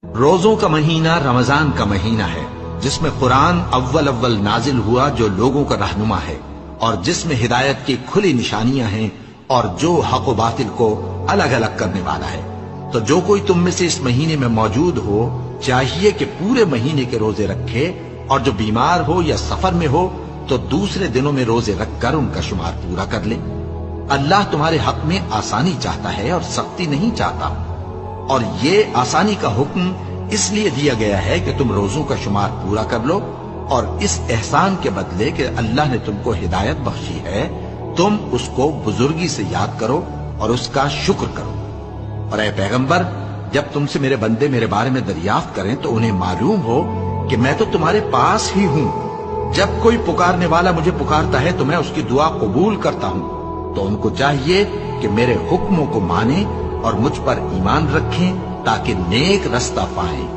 روزوں کا مہینہ رمضان کا مہینہ ہے، جس میں قرآن اول نازل ہوا، جو لوگوں کا رہنما ہے اور جس میں ہدایت کی کھلی نشانیاں ہیں اور جو حق و باطل کو الگ الگ کرنے والا ہے۔ تو جو کوئی تم میں سے اس مہینے میں موجود ہو چاہیے کہ پورے مہینے کے روزے رکھے، اور جو بیمار ہو یا سفر میں ہو تو دوسرے دنوں میں روزے رکھ کر ان کا شمار پورا کر لے۔ اللہ تمہارے حق میں آسانی چاہتا ہے اور سختی نہیں چاہتا، اور یہ آسانی کا حکم اس لیے دیا گیا ہے کہ تم روزوں کا شمار پورا کر لو، اور اس احسان کے بدلے کہ اللہ نے تم کو ہدایت بخشی ہے تم اس کو بزرگی سے یاد کرو اور اس کا شکر کرو۔ اور اے پیغمبر، جب تم سے میرے بندے میرے بارے میں دریافت کریں تو انہیں معلوم ہو کہ میں تو تمہارے پاس ہی ہوں۔ جب کوئی پکارنے والا مجھے پکارتا ہے تو میں اس کی دعا قبول کرتا ہوں۔ تو ان کو چاہیے کہ میرے حکموں کو مانیں اور مجھ پر ایمان رکھیں تاکہ نیک رستہ پائیں۔